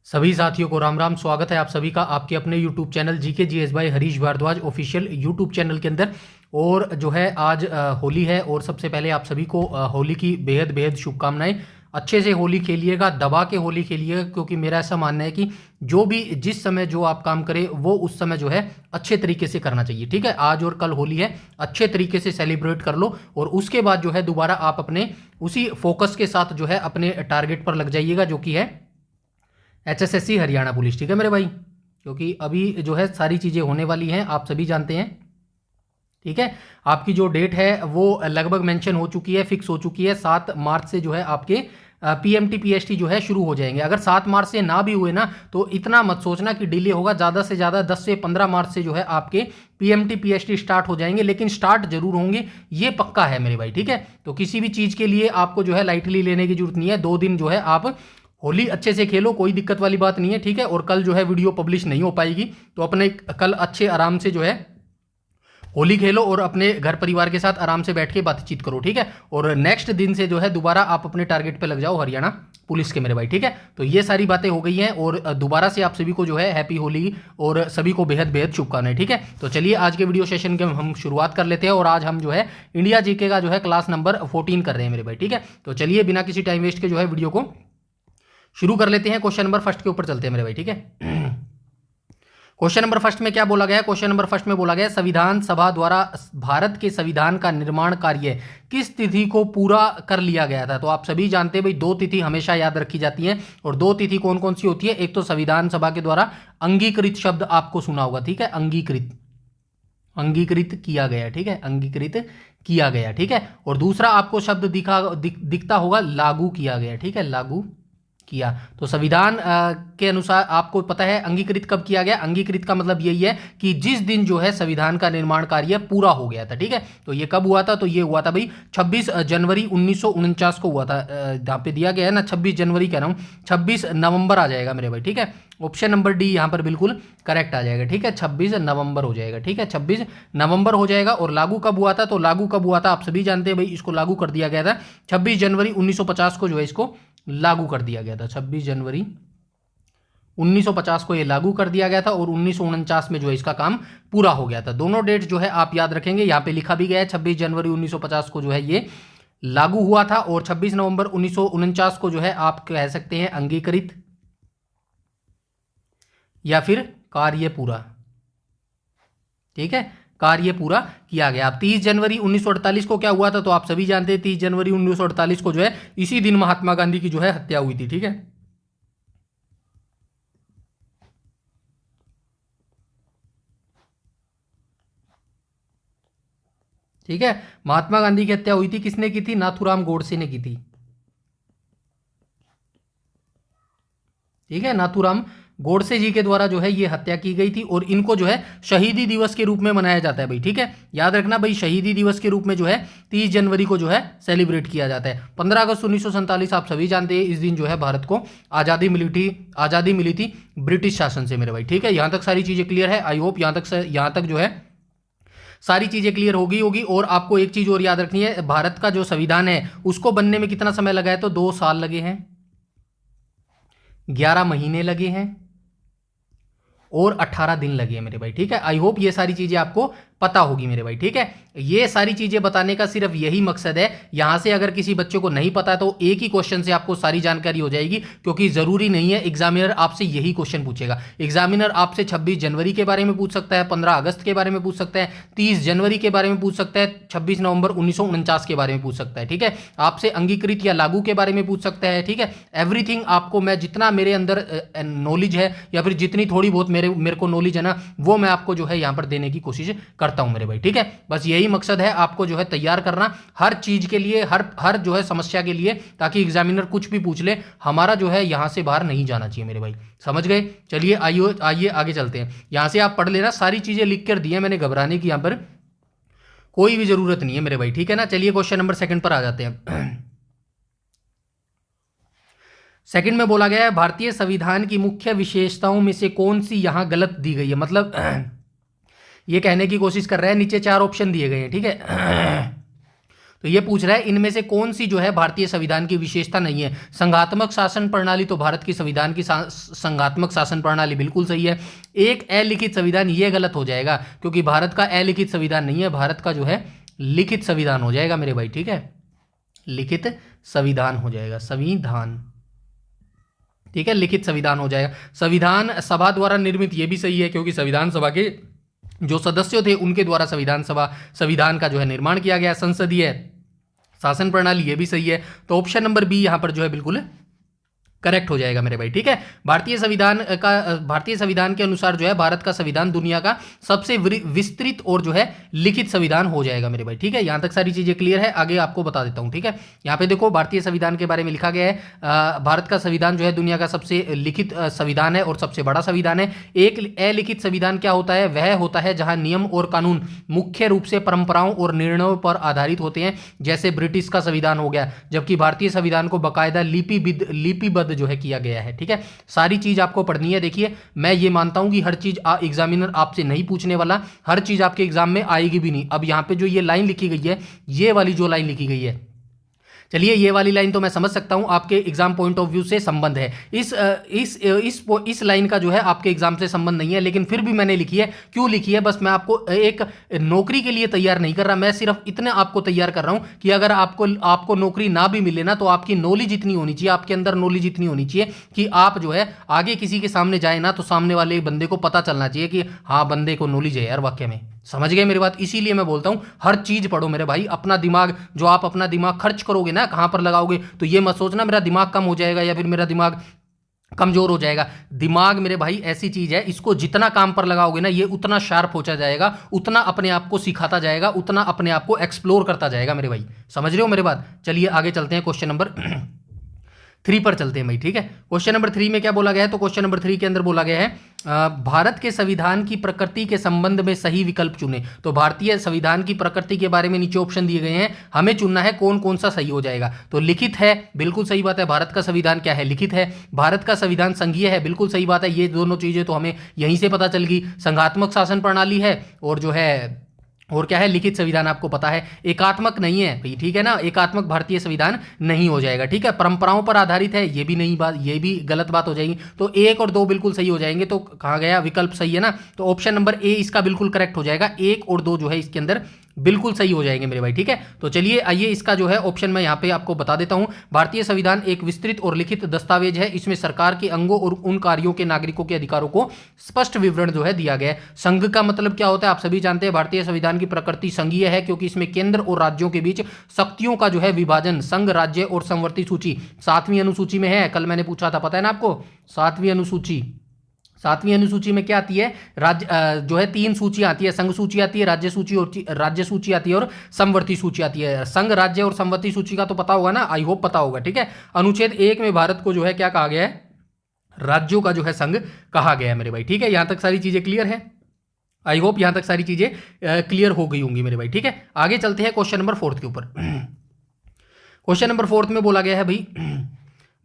सभी साथियों को राम राम। स्वागत है आप सभी का आपके अपने YouTube channel GK GS by Harish Bhardwaj official YouTube channel के अंदर। और जो है आज होली है और सबसे पहले आप सभी को होली की बेहद बेहद शुभकामनाएं। अच्छे से होली खेलिएगा, दबा के होली खेलिएगा, क्योंकि मेरा ऐसा मानना है कि जो भी जिस समय जो आप काम करें वो उस समय जो है अच्छे तरीके से करना चाहिए। ठीक है, आज और कल होली है, अच्छे तरीके से सेलिब्रेट कर लो और उसके बाद जो है दोबारा आप अपने उसी फोकस के साथ जो है अपने टारगेट पर लग जाइएगा, जो कि है HSSC हरियाणा पुलिस। ठीक है मेरे भाई, क्योंकि अभी जो है सारी चीज़ें होने वाली हैं, आप सभी जानते हैं। ठीक है, आपकी जो डेट है वो लगभग मेंशन हो चुकी है, फिक्स हो चुकी है। 7 मार्च से जो है आपके PMT PST जो है शुरू हो जाएंगे। अगर 7 मार्च से ना भी हुए ना तो इतना मत सोचना कि डिले होगा, ज़्यादा से ज़्यादा 10 से 15 मार्च से जो है आपके PMT PST स्टार्ट हो जाएंगे, लेकिन स्टार्ट जरूर होंगे, ये पक्का है मेरे भाई। ठीक है, तो किसी भी चीज़ के लिए आपको जो है लाइटली लेने की जरूरत नहीं है। 2 दिन जो है आप होली अच्छे से खेलो, कोई दिक्कत वाली बात नहीं है। ठीक है, और कल जो है वीडियो पब्लिश नहीं हो पाएगी, तो अपने कल अच्छे आराम से जो है होली खेलो और अपने घर परिवार के साथ आराम से बैठ के बातचीत करो। ठीक है, और नेक्स्ट दिन से जो है दोबारा आप अपने टारगेट पे लग जाओ हरियाणा पुलिस के मेरे भाई। ठीक है, तो ये सारी बातें हो गई हैं और दोबारा से आप सभी को जो है हैप्पी होली और सभी को बेहद बेहद शुभकामनाएं। ठीक है, तो चलिए आज के वीडियो सेशन के हम शुरुआत कर लेते हैं और आज हम जो है इंडिया जीके का जो है क्लास नंबर 14 कर रहे हैं मेरे भाई। ठीक है, तो चलिए बिना किसी टाइम वेस्ट के जो है वीडियो को शुरू कर लेते हैं। क्वेश्चन नंबर फर्स्ट के ऊपर चलते हैं मेरे भाई। ठीक है, क्वेश्चन नंबर फर्स्ट में क्या बोला गया है? क्वेश्चन नंबर फर्स्ट में बोला गया है संविधान सभा द्वारा भारत के संविधान का निर्माण कार्य किस तिथि को पूरा कर लिया गया था। तो आप सभी जानते हैं भाई, 2 तिथि हमेशा याद रखी जाती हैं और 2 तिथि कौन कौन सी होती है? एक तो संविधान सभा के द्वारा अंगीकृत शब्द आपको सुना होगा। ठीक है, अंगीकृत, अंगीकृत किया गया। ठीक है, अंगीकृत किया गया। ठीक है, और दूसरा आपको शब्द दिखता होगा लागू किया गया। ठीक है, लागू किया। तो संविधान के अनुसार आपको पता है अंगीकृत कब किया गया? अंगीकृत का मतलब यही है कि जिस दिन जो है संविधान का निर्माण कार्य पूरा हो गया था। ठीक है, तो ये कब हुआ था? तो ये हुआ था भाई 26 जनवरी 1949 को हुआ था। यहाँ पे दिया गया है ना 26 जनवरी, कह रहा हूँ 26 नवंबर आ जाएगा मेरे भाई। ठीक है, ऑप्शन नंबर डी यहाँ पर बिल्कुल करेक्ट आ जाएगा। ठीक है, 26 नवंबर हो जाएगा। ठीक है, 26 नवंबर हो जाएगा। और लागू कब हुआ था? तो लागू कब हुआ था आप सभी जानते हैं भाई, इसको लागू कर दिया गया था 26 जनवरी 1950 को जो है इसको लागू कर दिया गया था। 26 जनवरी 1950 को ये लागू कर दिया गया था और 1949 में जो है इसका काम पूरा हो गया था। दोनों डेट जो है आप याद रखेंगे, यहाँ पे लिखा भी गया है 26 जनवरी 1950 को जो है ये लागू हुआ था और 26 नवंबर 1949 को जो है आप कह सकते हैं अंगीकृत या फिर कार्य पूरा। ठीक है, कार्य पूरा किया गया। अब 30 जनवरी 1948 को क्या हुआ था? तो आप सभी जानते हैं 30 जनवरी 1948 को जो है इसी दिन महात्मा गांधी की जो है हत्या हुई थी। ठीक है, ठीक है, महात्मा गांधी की हत्या हुई थी, किसने की थी? नाथूराम गोडसे ने की थी। ठीक है, नाथूराम गोडसे जी के द्वारा जो है ये हत्या की गई थी और इनको जो है शहीदी दिवस के रूप में मनाया जाता है भाई। ठीक है, याद रखना भाई, शहीदी दिवस के रूप में जो है 30 जनवरी को जो है सेलिब्रेट किया जाता है। 15 अगस्त 1947 आप सभी जानते हैं, इस दिन जो है भारत को आज़ादी मिली थी ब्रिटिश शासन से मेरे भाई। ठीक है, यहाँ तक सारी चीज़ें क्लियर है। आई होप यहाँ तक जो है सारी चीज़ें क्लियर होगी। और आपको एक चीज़ और याद रखनी है, भारत का जो संविधान है उसको बनने में कितना समय लगा है? तो 2 साल लगे हैं, 11 महीने लगे हैं और 18 दिन लगे हैं मेरे भाई। ठीक है, आई होप ये सारी चीजें आपको पता होगी मेरे भाई। ठीक है, ये सारी चीजें बताने का सिर्फ यही मकसद है। यहां से अगर किसी बच्चे को नहीं पता है तो एक ही क्वेश्चन से आपको सारी जानकारी हो जाएगी, क्योंकि जरूरी नहीं है एग्जामिनर आपसे यही क्वेश्चन पूछेगा। एग्जामिनर आपसे 26 जनवरी के बारे में पूछ सकता है, 15 अगस्त के बारे में पूछ सकता है, 30 जनवरी के बारे में पूछ सकता है, 26 नवंबर 1949 के बारे में पूछ सकता है। ठीक है, आपसे अंगीकृत या लागू के बारे में पूछ सकता है। ठीक है, एवरीथिंग आपको मैं जितना मेरे अंदर नॉलेज है या फिर जितनी थोड़ी बहुत मेरे को नॉलेज है ना, वो मैं आपको जो है यहाँ पर देने की कोशिश करता हूं मेरे भाई। ठीक है, बस यही मकसद है, आपको जो है तैयार करना हर चीज के लिए, हर जो है समस्या के लिए, ताकि एग्जामिनर कुछ भी पूछ ले हमारा जो है यहां से बाहर नहीं जाना चाहिए मेरे भाई। समझ गए? चलिए आइए आगे चलते हैं। यहां से आप पढ़ लेना, सारी चीजें लिख कर दी है मैंने, घबराने की यहां पर कोई भी जरूरत नहीं है मेरे भाई। ठीक है ना, चलिए क्वेश्चन नंबर 2 पर आ जाते हैं। सेकंड में बोला गया है भारतीय संविधान की मुख्य विशेषताओं में से कौन सी यहां गलत दी गई है। मतलब ये कहने की कोशिश कर रहा है, नीचे 4 ऑप्शन दिए गए हैं। ठीक है, तो ये पूछ रहा है इनमें से कौन सी जो है भारतीय संविधान की विशेषता नहीं है। संघात्मक शासन प्रणाली, तो भारत की संविधान की संघात्मक शासन प्रणाली बिल्कुल सही है। एक अलिखित संविधान, ये गलत हो जाएगा क्योंकि भारत का अलिखित संविधान नहीं है, भारत का जो है लिखित संविधान हो जाएगा मेरे भाई, ठीक है, लिखित संविधान हो जाएगा, संविधान, ठीक है, लिखित संविधान हो जाएगा। संविधान सभा द्वारा निर्मित, ये भी सही है क्योंकि संविधान सभा के जो सदस्य थे उनके द्वारा संविधान का जो है निर्माण किया गया। संसदीय शासन प्रणाली, ये भी सही है। तो ऑप्शन नंबर बी यहां पर जो है बिल्कुल करेक्ट हो जाएगा मेरे भाई, ठीक है। भारतीय संविधान के अनुसार जो है भारत का संविधान दुनिया का सबसे विस्तृत और जो है लिखित संविधान हो जाएगा मेरे भाई, ठीक है। यहां तक सारी चीजें क्लियर है, आगे आपको बता देता हूं, ठीक है। यहां पे देखो भारतीय संविधान के बारे में लिखा गया है, भारत का संविधान जो है दुनिया का सबसे लिखित संविधान है और सबसे बड़ा संविधान है। एक अलिखित संविधान क्या होता है? वह होता है जहां नियम और कानून मुख्य रूप से परंपराओं और निर्णयों पर आधारित होते हैं, जैसे ब्रिटिश का संविधान हो गया, जबकि भारतीय संविधान को बाकायदा लिपिबद्ध जो है किया गया है, ठीक है। सारी चीज आपको पढ़नी है। देखिए मैं ये मानता हूं कि हर चीज एग्जामिनर आपसे नहीं पूछने वाला, हर चीज आपके एग्जाम में आएगी भी नहीं। अब यहां पे जो ये लाइन लिखी गई है, ये वाली जो लाइन लिखी गई है, चलिए ये वाली लाइन तो मैं समझ सकता हूं आपके एग्जाम पॉइंट ऑफ व्यू से संबंध है, इस लाइन का जो है आपके एग्जाम से संबंध नहीं है, लेकिन फिर भी मैंने लिखी है। क्यों लिखी है? बस मैं आपको एक नौकरी के लिए तैयार नहीं कर रहा, मैं सिर्फ इतना आपको तैयार कर रहा हूं कि अगर आपको नौकरी ना भी मिले ना, तो आपकी नॉलेज इतनी होनी चाहिए, आपके अंदर नॉलेज इतनी होनी चाहिए कि आप जो है आगे किसी के सामने जाए ना, तो सामने वाले बंदे को पता चलना चाहिए कि हाँ बंदे को नॉलेज है यार वाकई में। समझ गए मेरी बात? इसीलिए मैं बोलता हूं हर चीज पढ़ो मेरे भाई। अपना दिमाग, जो आप अपना दिमाग खर्च करोगे ना, कहां पर लगाओगे, तो ये मत सोचना मेरा दिमाग कम हो जाएगा या फिर मेरा दिमाग कमजोर हो जाएगा। दिमाग मेरे भाई ऐसी चीज है, इसको जितना काम पर लगाओगे ना, ये उतना शार्प होता जाएगा, उतना अपने आप को सिखाता जाएगा, उतना अपने आप को एक्सप्लोर करता जाएगा मेरे भाई। समझ रहे हो मेरी बात? चलिए आगे चलते हैं, क्वेश्चन नंबर 3 पर चलते हैं भाई, ठीक है। क्वेश्चन नंबर 3 में क्या बोला गया है? तो क्वेश्चन नंबर 3 के अंदर बोला गया है भारत के संविधान की प्रकृति के संबंध में सही विकल्प चुने। तो भारतीय संविधान की प्रकृति के बारे में नीचे ऑप्शन दिए गए हैं, हमें चुनना है कौन कौन सा सही हो जाएगा। तो लिखित है, बिल्कुल सही बात है, भारत का संविधान क्या है? लिखित है। भारत का संविधान संघीय है, बिल्कुल सही बात है, ये दोनों चीजें तो हमें यहीं से पता चल गई। संघात्मक शासन प्रणाली है और जो है और क्या है? लिखित संविधान आपको पता है। एकात्मक नहीं है भाई, ठीक है ना, एकात्मक भारतीय संविधान नहीं हो जाएगा, ठीक है। परंपराओं पर आधारित है, ये भी नहीं बात, ये भी गलत बात हो जाएगी। तो 1 और 2 बिल्कुल सही हो जाएंगे। तो कहाँ गया विकल्प? सही है ना, तो ऑप्शन नंबर ए इसका बिल्कुल करेक्ट हो जाएगा। 1 और 2 जो है इसके अंदर बिल्कुल सही हो जाएंगे मेरे भाई, ठीक है। तो चलिए आइए इसका जो है ऑप्शन मैं यहाँ पे आपको बता देता हूँ। भारतीय संविधान एक विस्तृत और लिखित दस्तावेज है, इसमें सरकार के अंगों और उन कार्यों के नागरिकों के अधिकारों को स्पष्ट विवरण जो है दिया गया है। संघ का मतलब क्या होता है? आप सभी जानते हैं, भारतीय संविधान की प्रकृति संघीय है क्योंकि इसमें केंद्र और राज्यों के बीच शक्तियों का जो है विभाजन संघ, राज्य और संवर्ती सूची 7वीं अनुसूची में है। कल मैंने पूछा था, पता है ना आपको? 7वीं अनुसूची, 7वीं अनुसूची में क्या आती है? राज्य जो है 3 सूची आती है, संघ सूची आती है, राज्य सूची आती है और संवर्ती सूची आती है। संघ, राज्य और संवर्ती सूची का तो पता होगा ना, आई होप पता होगा, ठीक है। अनुच्छेद 1 में भारत को जो है क्या कहा गया है? राज्यों का जो है संघ कहा गया है मेरे भाई, ठीक है। यहां तक सारी चीजें क्लियर है, आई होप यहां तक सारी चीजें क्लियर हो गई होंगी मेरे भाई, ठीक है। आगे चलते हैं क्वेश्चन नंबर 4 के ऊपर। क्वेश्चन नंबर 4 में बोला गया है भाई,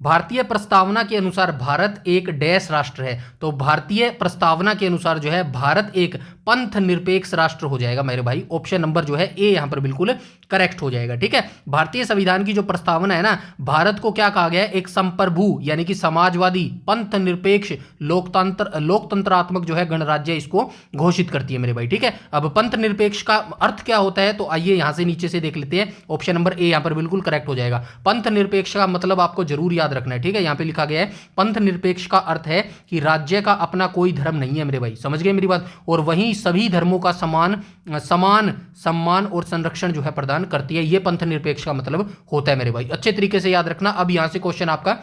भारतीय प्रस्तावना के अनुसार भारत एक डैश राष्ट्र है। तो भारतीय प्रस्तावना के अनुसार जो है भारत एक पंथ निरपेक्ष राष्ट्र हो जाएगा मेरे भाई। ऑप्शन नंबर जो है ए यहां पर बिल्कुल करेक्ट हो जाएगा, ठीक है। भारतीय संविधान की जो प्रस्तावना है ना, भारत को क्या कहा गया है? एक संप्रभु यानी कि समाजवादी, पंथ निरपेक्ष, लोकतंत्रात्मक जो है गणराज्य इसको घोषित करती है मेरे भाई, ठीक है। अब पंथ निरपेक्ष का अर्थ क्या होता है? तो आइए यहां से नीचे से देख लेते हैं। ऑप्शन नंबर ए यहां पर बिल्कुल करेक्ट हो जाएगा। पंथ निरपेक्ष का मतलब आपको जरूर याद रखना है, ठीक है। यहां पे लिखा गया है पंथ निरपेक्ष का अर्थ है कि राज्य का अपना कोई धर्म नहीं है मेरे भाई, समझ गए मेरी बात? और वहीं सभी धर्मों का समान सम्मान और संरक्षण जो है प्रदान करती है। यह पंथ निरपेक्ष का मतलब होता है मेरे भाई, अच्छे तरीके से याद रखना। अब यहां से क्वेश्चन आपका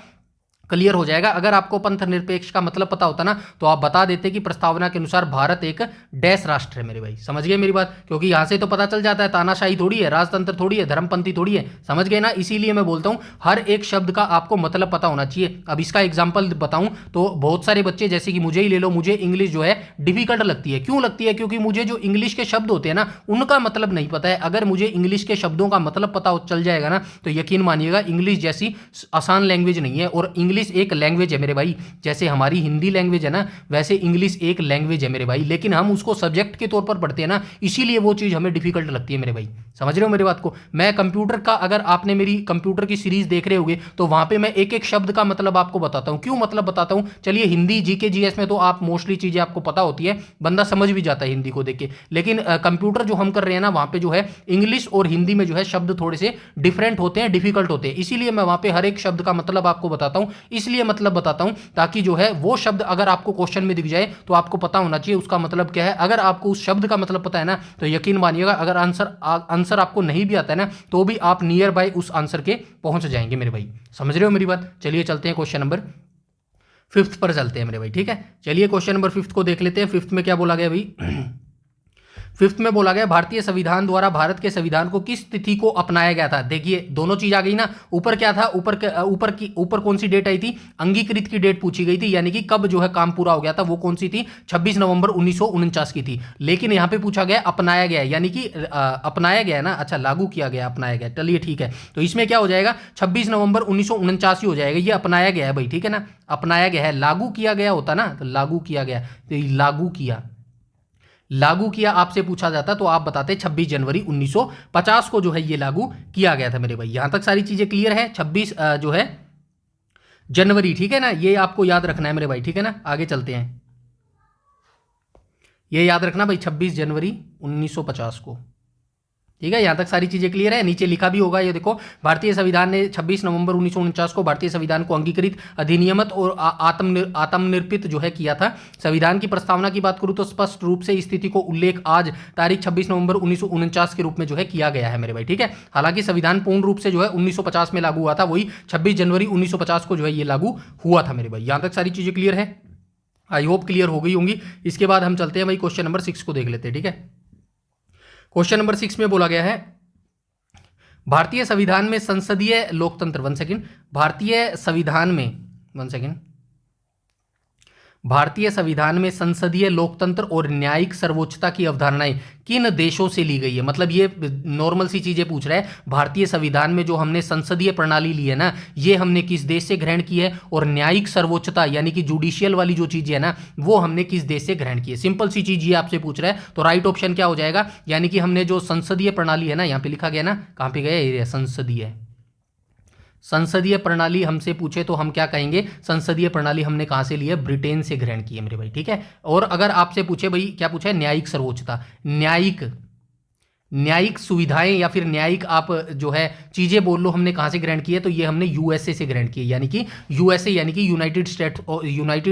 क्लियर हो जाएगा। अगर आपको पंथ निरपेक्ष का मतलब पता होता ना, तो आप बता देते कि प्रस्तावना के अनुसार भारत एक डैश राष्ट्र है मेरे भाई, समझ गए मेरी बात? क्योंकि यहां से तो पता चल जाता है तानाशाही थोड़ी है, राजतंत्र थोड़ी है, धर्मपंथी थोड़ी है, समझ गए ना। इसीलिए मैं बोलता हूं हर एक शब्द का आपको मतलब पता होना चाहिए। अब इसका एग्जाम्पल बताऊं तो बहुत सारे बच्चे, जैसे कि मुझे ही ले लो, मुझे इंग्लिश जो है डिफिकल्ट लगती है। क्यों लगती है? क्योंकि मुझे जो इंग्लिश के शब्द होते हैं ना, उनका मतलब नहीं पता है। अगर मुझे इंग्लिश के शब्दों का मतलब पता चल जाएगा ना, तो यकीन मानिएगा इंग्लिश जैसी आसान लैंग्वेज नहीं है। और इंग्लिश इंग्लिश एक लैंग्वेज है मेरे भाई, जैसे हमारी हिंदी लैंग्वेज है ना, वैसे इंग्लिश एक लैंग्वेज है मेरे भाई, लेकिन हम उसको सब्जेक्ट के तौर पर पढ़ते हैं ना, इसीलिए वो चीज़ हमें डिफिकल्ट लगती है मेरे भाई। समझ रहे हो मेरी बात को? मैं कंप्यूटर का, अगर आपने मेरी कंप्यूटर की सीरीज देख रहे होगे तो वहां पे मैं एक एक शब्द का मतलब आपको बताता हूं। क्यों मतलब बताता हूं? चलिए, हिंदी जीके जीएस में तो आप मोस्टली चीजें आपको पता होती है, बंदा समझ भी जाता है हिंदी को देख के, लेकिन कंप्यूटर जो हम कर रहे हैं ना, वहां पे जो है इंग्लिश और हिंदी में जो है शब्द थोड़े से डिफरेंट होते हैं, डिफिकल्ट होते हैं, इसीलिए मैं वहां पे हर एक शब्द का मतलब आपको बताता हूं। इसलिए मतलब बताता हूं ताकि जो है वो शब्द अगर आपको क्वेश्चन में दिख जाए तो आपको पता होना चाहिए उसका मतलब क्या है। अगर आपको उस शब्द का मतलब पता है ना, तो यकीन मानिएगा अगर आंसर आपको नहीं भी आता है ना, तो भी आप नियर बाय उस आंसर के पहुंच जाएंगे मेरे भाई। समझ रहे हो मेरी बात? चलिए चलते हैं क्वेश्चन नंबर 5 पर चलते हैं मेरे भाई। ठीक है, चलिए क्वेश्चन नंबर 5 को देख लेते हैं। 5 में क्या बोला गया भाई? 5 में बोला गया भारतीय संविधान द्वारा भारत के संविधान को किस तिथि को अपनाया गया था। देखिए दोनों चीज आ गई ना। ऊपर क्या था? ऊपर कौन सी डेट आई थी? अंगीकृत की डेट पूछी गई थी, यानी कि कब जो है काम पूरा हो गया था, वो कौन सी थी? 26 नवंबर 1949 की थी। लेकिन यहां पे पूछा गया अपनाया गया, यानी कि अपनाया गया ना, अच्छा लागू किया गया, अपनाया गया, चलिए ठीक है। तो इसमें क्या हो जाएगा? 26 नवंबर 1949 ही हो जाएगा। ये अपनाया गया है भाई, ठीक है ना, अपनाया गया है। लागू किया गया होता ना, तो लागू किया गया, तो लागू किया आपसे पूछा जाता तो आप बताते 26 जनवरी 1950 को जो है ये लागू किया गया था मेरे भाई। यहां तक सारी चीजें क्लियर है। 26 जो है जनवरी, ठीक है ना, ये आपको याद रखना है मेरे भाई, ठीक है ना। आगे चलते हैं, ये याद रखना भाई, 26 जनवरी 1950 को, ठीक है। यहां तक सारी चीजें क्लियर है। नीचे लिखा भी होगा, ये देखो, भारतीय संविधान ने 26 नवंबर 1949 को भारतीय संविधान को अंगीकृत, अधिनियमित और आत्मनिर्पित जो है किया था। संविधान की प्रस्तावना की बात करूं तो स्पष्ट रूप से स्थिति को उल्लेख आज तारीख 26 नवंबर 1949 के रूप में जो है किया गया है मेरे भाई, ठीक है। हालांकि संविधान पूर्ण रूप से जो है 1950 में लागू हुआ था, वही 26 जनवरी 1950 को जो है ये लागू हुआ था मेरे भाई। यहां तक सारी चीजें क्लियर है, आई होप क्लियर हो गई होंगी। इसके बाद हम चलते हैं भाई क्वेश्चन नंबर 6 को देख लेते हैं, ठीक है। क्वेश्चन नंबर 6 में बोला गया है भारतीय संविधान में संसदीय लोकतंत्र, वन सेकेंड, भारतीय संविधान में, वन सेकेंड, भारतीय संविधान में संसदीय लोकतंत्र और न्यायिक सर्वोच्चता की अवधारणाएं किन देशों से ली गई है। मतलब ये नॉर्मल सी चीजें पूछ रहा है, भारतीय संविधान में जो हमने संसदीय प्रणाली ली है ना, ये हमने किस देश से ग्रहण की है, और न्यायिक सर्वोच्चता यानी कि जुडिशियल वाली जो चीजें है ना, वो हमने किस देश से ग्रहण की है। सिंपल सी चीज ये आपसे पूछ रहा है, तो राइट ऑप्शन क्या हो जाएगा? यानी कि हमने जो संसदीय प्रणाली है ना, यहाँ पे लिखा गया ना, कहाँ पे गया? संसदीय प्रणाली हमसे पूछे तो हम क्या कहेंगे? संसदीय प्रणाली हमने कहां से ली है? ब्रिटेन से ग्रहण की है मेरे भाई, ठीक है। और अगर आपसे पूछे भाई, क्या पूछा है? न्यायिक सर्वोच्चता, न्यायिक सुविधाएं या फिर न्यायिक आप जो है चीजें बोल लो, हमने कहां से ग्रहण की है? तो ये हमने यूएसए से ग्रहण की है, यानी कि यूएसए यानी कि यूनाइटेड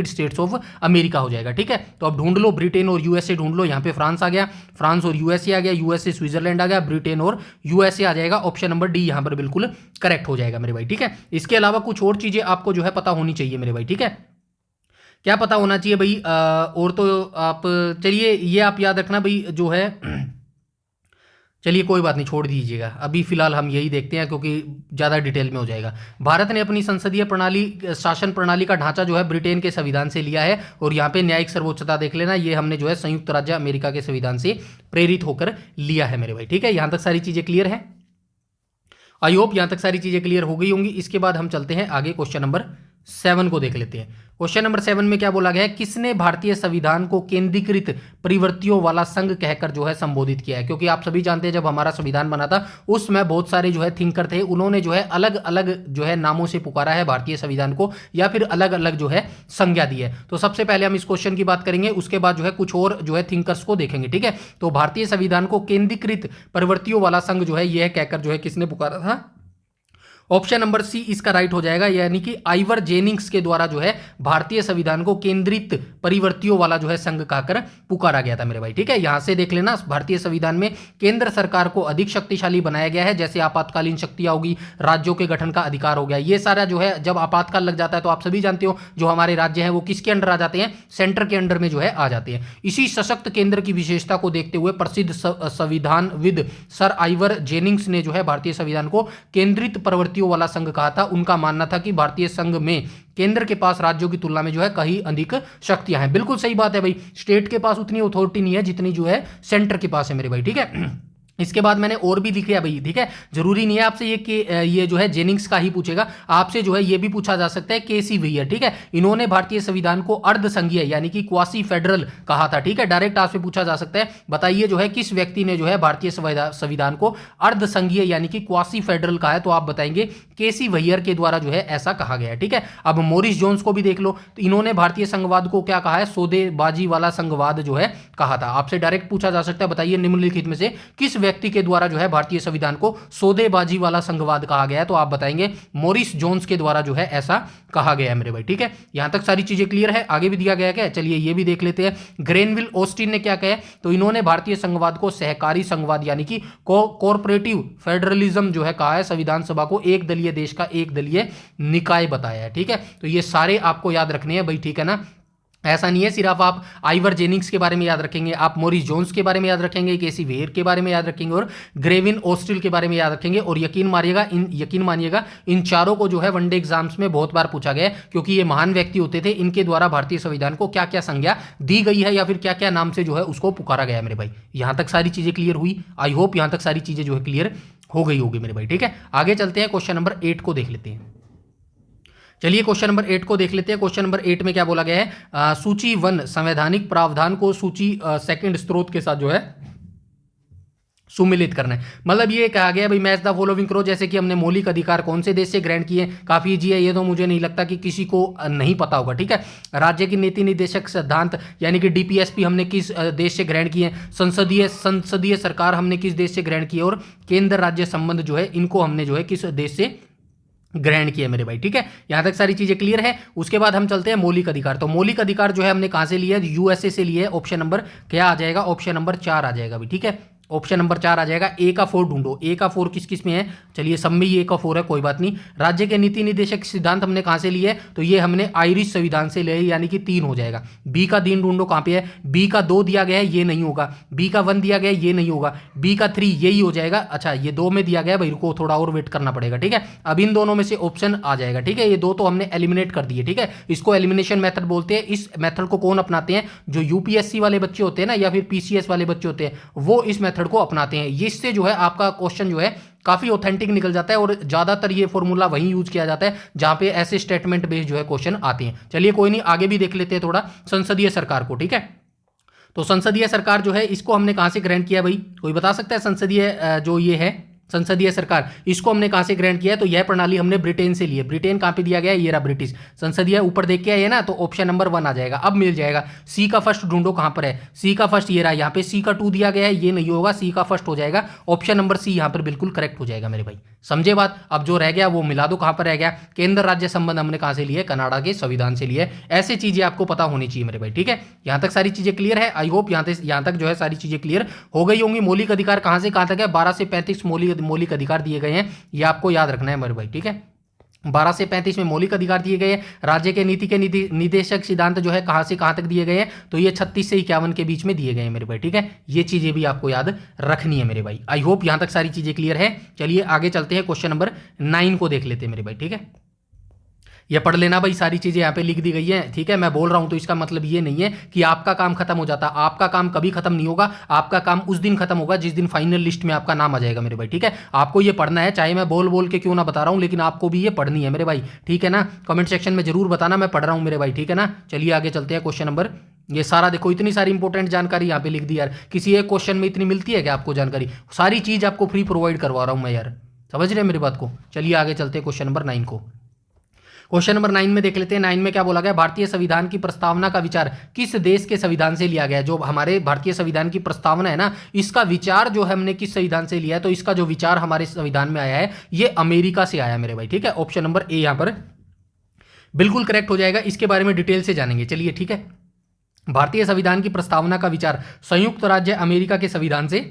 स्टेट्स ऑफ अमेरिका हो जाएगा, ठीक है। तो अब ढूंढ लो, ब्रिटेन और यूएसए ढूंढ लो। यहाँ पे फ्रांस आ गया, फ्रांस और यूएसए आ गया, यूएसए स्विट्जरलैंड आ गया, ब्रिटेन और यूएसए आ जाएगा। ऑप्शन नंबर डी यहाँ पर बिल्कुल करेक्ट हो जाएगा मेरे भाई, ठीक है। इसके अलावा कुछ और चीजें आपको जो है पता होनी चाहिए मेरे भाई, ठीक है। क्या पता होना चाहिए भाई? और तो आप, चलिए ये आप याद रखना भाई, जो है चलिए कोई बात नहीं, छोड़ दीजिएगा, अभी फिलहाल हम यही देखते हैं क्योंकि ज़्यादा डिटेल में हो जाएगा। भारत ने अपनी संसदीय प्रणाली, शासन प्रणाली का ढांचा जो है ब्रिटेन के संविधान से लिया है। और यहाँ पे न्यायिक सर्वोच्चता देख लेना, ये हमने जो है संयुक्त राज्य अमेरिका के संविधान से प्रेरित होकर लिया है मेरे भाई, ठीक है। यहाँ तक सारी चीज़ें क्लियर है, आई होप यहाँ तक सारी चीज़ें क्लियर हो गई होंगी। इसके बाद हम चलते हैं आगे, क्वेश्चन नंबर 7 को देख लेते हैं। क्वेश्चन नंबर 7 में क्या बोला गया है? किसने भारतीय संविधान को केंद्रीकृत प्रवृत्तियों वाला संघ कहकर जो है संबोधित किया है? क्योंकि आप सभी जानते हैं जब हमारा संविधान बना था उसमें बहुत सारे जो है थिंकर थे, उन्होंने जो है अलग अलग जो है नामों से पुकारा है भारतीय संविधान को, या फिर अलग अलग जो है संज्ञा दी है। तो सबसे पहले हम इस क्वेश्चन की बात करेंगे, उसके बाद जो है कुछ और जो है थिंकर्स को देखेंगे, ठीक है। तो भारतीय संविधान को केंद्रीकृत प्रवृत्तियों वाला संघ जो है यह कहकर जो है किसने पुकारा था? ऑप्शन नंबर सी इसका राइट हो जाएगा, यानी कि आइवर जेनिंग्स के द्वारा जो है भारतीय संविधान को केंद्रित परिवर्तियों वाला जो है संघ कहकर पुकारा गया था मेरे भाई, ठीक है। यहां से देख लेना, भारतीय संविधान में केंद्र सरकार को अधिक शक्तिशाली बनाया गया है, जैसे आपातकालीन शक्तियां होगी, राज्यों के गठन का अधिकार हो गया, ये सारा जो है जब आपातकाल लग जाता है तो आप सभी जानते हो जो हमारे राज्य हैं वो किसके अंडर आ जाते हैं? सेंटर के अंडर में जो है आ जाते हैं। इसी सशक्त केंद्र की विशेषता को देखते हुए प्रसिद्ध संविधानविद सर आइवर जेनिंग्स ने जो है भारतीय संविधान को केंद्रित प्रवृत्ति वाला संघ कहा था। उनका मानना था कि भारतीय संघ में केंद्र के पास राज्यों की तुलना में जो है कहीं अधिक शक्तियां हैं। बिल्कुल सही बात है भाई, स्टेट के पास उतनी अथॉरिटी नहीं है जितनी जो है सेंटर के पास है मेरे भाई, ठीक है। इसके बाद मैंने और भी लिखे भाई, ठीक है। जरूरी नहीं है आपसे ये कि ये जो है जेनिंग्स का ही पूछेगा, आपसे जो है ये भी पूछा जा सकता है केसी वेयर, ठीक है। इन्होंने भारतीय संविधान को अर्ध संघीय यानी कि क्वासी फेडरल कहा था, ठीक है। डायरेक्ट आपसे पूछा जा सकता है, बताइए जो है किस व्यक्ति ने जो है भारतीय संविधान को अर्ध संघीय यानी कि क्वासी फेडरल कहा है, तो आप बताएंगे केसी वेयर के द्वारा जो है ऐसा कहा गया है, ठीक है। अब मोरिस जोन्स को भी देख लो, तो इन्होंने भारतीय संघवाद को क्या कहा है, सौदेबाजी वाला संघवाद जो है कहा था। आपसे डायरेक्ट पूछा जा सकता है, बताइए निम्नलिखित में से किस व्यक्ति के द्वारा जो है भारतीय संविधान को सौदेबाजी वाला संघवाद कहा गया है, तो आप बताएंगे मोरिस जोन्स के द्वारा जो है ऐसा कहा गया है मेरे भाई, ठीक है। यहां तक सारी चीजें क्लियर है। आगे भी दिया गया क्या, चलिए ये भी देख लेते हैं। ग्रेनविल ऑस्टिन ने क्या कहा, तो इन्होंने भारतीय संघवाद को सहकारी संघवाद यानी कि कोऑपरेटिव फेडरलिज्म जो है कहा है। संविधान सभा को एक दलीय देश का एक दलीय निकाय बताया है, ठीक है। तो ये सारे आपको याद रखने हैं भाई, ठीक है ना। ऐसा नहीं है सिर्फ आप आइवर जेनिंग्स के बारे में याद रखेंगे, आप मोरिस जोन्स के बारे में याद रखेंगे, केसी वेयर के बारे में याद रखेंगे और ग्रेविन ऑस्टिल के बारे में याद रखेंगे। और यकीन मानिएगा इन चारों को जो है वनडे एग्जाम्स में बहुत बार पूछा गया है, क्योंकि ये महान व्यक्ति होते थे, इनके द्वारा भारतीय संविधान को क्या क्या संज्ञा दी गई है या फिर क्या क्या नाम से जो है उसको पुकारा गया है मेरे भाई। यहां तक सारी चीजें क्लियर हुई, आई होप यहां तक सारी चीजें जो है क्लियर हो गई होगी मेरे भाई, ठीक है। आगे चलते हैं, क्वेश्चन नंबर 8 को देख लेते हैं। चलिए क्वेश्चन नंबर 8 को देख लेते हैं। क्वेश्चन नंबर 8 में क्या बोला गया है, सूची 1 संवैधानिक प्रावधान को सूची सेकंड स्रोत के साथ जो है सुमिलित करना है। मतलब ये कहा गया भाई मैच द फॉलोइंग करो, जैसे कि हमने मौलिक अधिकार कौन से देश से ग्रहण किए, काफी इजी है ये, तो मुझे नहीं लगता कि किसी को नहीं पता होगा, ठीक है। राज्य की नीति निर्देशक सिद्धांत यानी कि डीपीएसपी हमने किस देश से ग्रहण किए, संसदीय सरकार हमने किस देश से ग्रहण किए, और केंद्र राज्य संबंध जो है इनको हमने जो है किस देश से ग्रहण किया मेरे भाई, ठीक है। यहां तक सारी चीजें क्लियर है। उसके बाद हम चलते हैं मौलिक अधिकार। तो मौलिक अधिकार जो है हमने कहां से लिया, यूएसए से लिए। ऑप्शन नंबर क्या आ जाएगा, ऑप्शन नंबर 4 आ जाएगा भाई, ठीक है। ऑप्शन नंबर 4 आ जाएगा। ए का 4 ढूंढो, ए का 4 किस किस में है, चलिए सब में ए का 4 है, कोई बात नहीं। राज्य के नीति निर्देशक सिद्धांत हमने कहां से लिए, तो ये हमने आयरिश संविधान से लिए, यानी कि 3 हो जाएगा। बी का 3 ढूंढो, कहां पे है, बी का 2 दिया गया है, ये नहीं होगा। बी का 1 दिया गया है, ये नहीं होगा। बी का 3 यही हो जाएगा। अच्छा ये 2 में दिया गया भाई, रुको थोड़ा और वेट करना पड़ेगा, ठीक है। अब इन दोनों में से ऑप्शन आ जाएगा, ठीक है। ये 2 तो हमने एलिमिनेट कर दिए, ठीक है। इसको एलिमिनेशन मेथड बोलते हैं। इस मेथड को कौन अपनाते हैं, जो यूपीएससी वाले बच्चे होते हैं ना, या फिर पीसीएस वाले बच्चे होते हैं, वो इस मेथड को अपनाते हैं। इससे जो है आपका क्वेश्चन जो है काफी ऑथेंटिक निकल जाता है, और ज्यादातर ये फॉर्मूला वहीं यूज किया जाता है जहां पे ऐसे स्टेटमेंट बेस्ड जो है क्वेश्चन आते हैं। चलिए कोई नहीं, आगे भी देख लेते हैं थोड़ा संसदीय सरकार को, ठीक है। तो संसदीय सरकार जो है इसको हमने कहां से ग्रहण किया भाई, कोई बता सकता है। संसदीय जो ये है संसदीय सरकार, इसको हमने कहां से ग्रहण किया है, तो यह प्रणाली हमने ब्रिटेन से ली है। ब्रिटेन कहां पे दिया गया है, ये रहा ब्रिटिश संसदीय, ऊपर देख के आइए ना, तो ऑप्शन नंबर 1 आ जाएगा। अब मिल जाएगा। सी का फर्स्ट ढूंढो, कहां पर है, सी का फर्स्ट ये रहा, यहाँ पे सी का 2 दिया गया है, ये नहीं होगा, सी का फर्स्ट हो जाएगा। ऑप्शन नंबर सी यहाँ पर बिल्कुल करेक्ट हो जाएगा मेरे भाई, समझे बात। अब जो रह गया वो मिला दो, कहां पर रह गया, केंद्र राज्य संबंध हमने कहां से लिए, कनाडा के संविधान से लिए। ऐसी चीजें आपको पता होनी चाहिए मेरे भाई, ठीक है। यहां तक सारी चीजें क्लियर है, आई होप यहां तक जो है सारी चीजें क्लियर हो गई होंगी। मौलिक अधिकार कहां से कहां तक है, 12 से 35 मौलिक अधिकार दिए गए हैं, ये आपको याद रखना है मेरे भाई, ठीक है। 12 से 35 में मौलिक अधिकार दिए गए हैं। राज्य के नीति के निदेशक सिद्धांत जो है कहां से कहां तक दिए गए हैं, तो ये 36 से 51 के बीच में दिए गए हैं मेरे भाई, ठीक है। ये चीजें भी आपको याद रखनी है मेरे भाई। आई होप यहां तक सारी चीजें क्लियर है। चलिए आगे चलते हैं, क्वेश्चन नंबर 9 को देख लेते हैं मेरे भाई, ठीक है। ये पढ़ लेना भाई, सारी चीजें यहाँ पे लिख दी गई हैं, ठीक है। मैं बोल रहा हूं तो इसका मतलब ये नहीं है कि आपका काम खत्म हो जाता, आपका काम कभी खत्म नहीं होगा। आपका काम उस दिन खत्म होगा जिस दिन फाइनल लिस्ट में आपका नाम आ जाएगा मेरे भाई, ठीक है। आपको ये पढ़ना है, चाहे मैं बोल बोल के क्यों ना बता रहा हूं, लेकिन आपको भी ये पढ़नी है मेरे भाई, ठीक है ना। कमेंट सेक्शन में जरूर बताना मैं पढ़ रहा हूं मेरे भाई, ठीक है ना। चलिए आगे चलते हैं, क्वेश्चन नंबर, ये सारा देखो इतनी सारी इंपॉर्टेंट जानकारी यहाँ पे लिख दी यार। किसी एक क्वेश्चन में इतनी मिलती है क्या आपको जानकारी, सारी चीज आपको फ्री प्रोवाइड करवा रहा हूं मैं यार, समझ रहे हैं मेरी बात को। चलिए आगे चलते हैं क्वेश्चन नंबर 9 को। क्वेश्चन नंबर 9 में देख लेते हैं। 9 में क्या बोला गया, भारतीय संविधान की प्रस्तावना का विचार किस देश के संविधान से लिया गया है। जो हमारे भारतीय संविधान की प्रस्तावना है ना, इसका विचार जो हमने किस संविधान से लिया है, तो इसका जो विचार हमारे संविधान में आया है ये अमेरिका से आया मेरे भाई, ठीक है। ऑप्शन नंबर ए यहां पर बिल्कुल करेक्ट हो जाएगा। इसके बारे में डिटेल से जानेंगे, चलिए ठीक है। भारतीय संविधान की प्रस्तावना का विचार संयुक्त राज्य अमेरिका के संविधान से